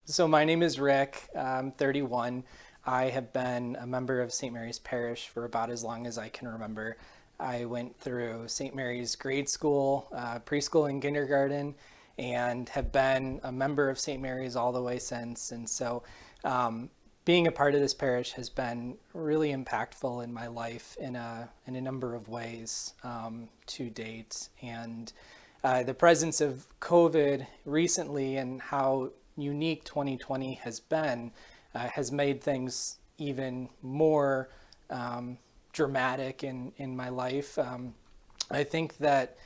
So my name is Rick. I'm 31. I have been a member of St. Mary's Parish for about as long as I can remember. I went through St. Mary's grade school, preschool, and kindergarten, and have been a member of St. Mary's all the way since. And so being a part of this parish has been really impactful in my life in a number of ways to date. And the presence of COVID recently and how unique 2020 has been has made things even more dramatic in my life. I think that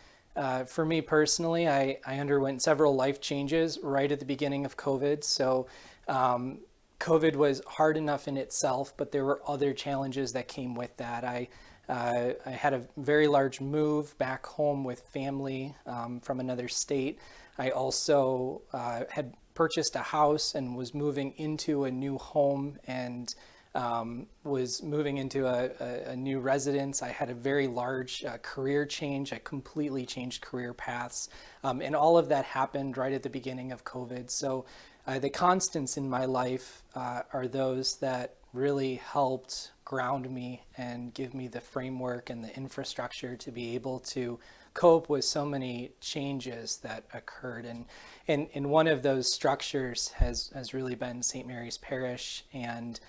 for me personally, I underwent several life changes right at the beginning of COVID. So COVID was hard enough in itself, but there were other challenges that came with that. I had a very large move back home with family from another state. I also had purchased a house and was moving into a new home and was moving into a new residence. I had a very large career change. I completely changed career paths. And all of that happened right at the beginning of COVID. So the constants in my life are those that really helped ground me and give me the framework and the infrastructure to be able to cope with so many changes that occurred. And one of those structures has really been St. Mary's Parish and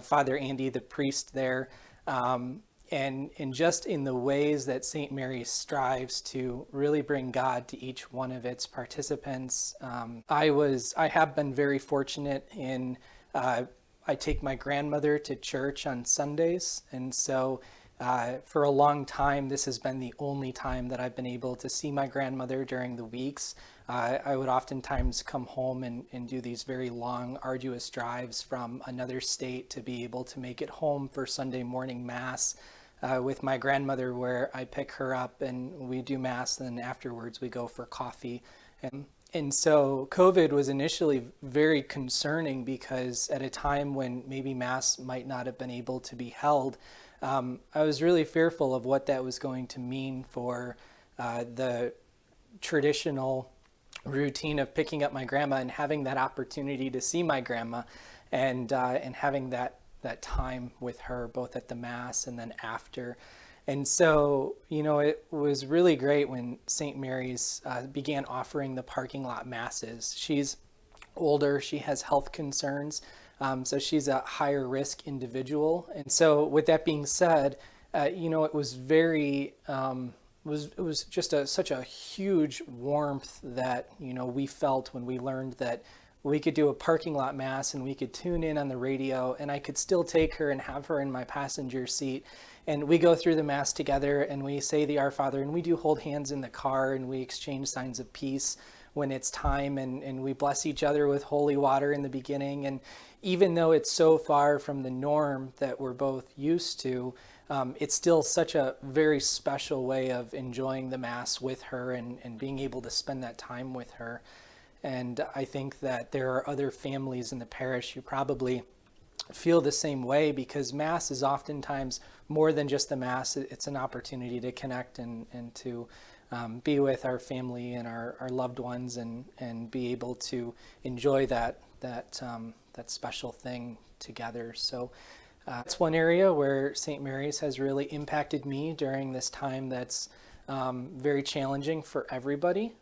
Father Andy, the priest there. And just in the ways that St. Mary's strives to really bring God to each one of its participants. I have been very fortunate in I take my grandmother to church on Sundays, and so for a long time, this has been the only time that I've been able to see my grandmother during the weeks. I would oftentimes come home and do these very long, arduous drives from another state to be able to make it home for Sunday morning Mass with my grandmother, where I pick her up and we do Mass, and then afterwards we go for coffee. And so COVID was initially very concerning because at a time when maybe Mass might not have been able to be held, I was really fearful of what that was going to mean for the traditional routine of picking up my grandma and having that opportunity to see my grandma and having that time with her both at the Mass and then after. And so, it was really great when St. Mary's began offering the parking lot masses. She's older, she has health concerns, so she's a higher risk individual. And so, with that being said, it was very, it was just such a huge warmth that, we felt when we learned that we could do a parking lot Mass and we could tune in on the radio and I could still take her and have her in my passenger seat. And we go through the Mass together and we say the Our Father and we do hold hands in the car and we exchange signs of peace when it's time and we bless each other with holy water in the beginning. And even though it's so far from the norm that we're both used to, it's still such a very special way of enjoying the Mass with her and being able to spend that time with her. And I think that there are other families in the parish who probably feel the same way because Mass is oftentimes more than just the Mass. It's an opportunity to connect and to be with our family and our loved ones and be able to enjoy that special thing together. So it's one area where St. Mary's has really impacted me during this time that's very challenging for everybody.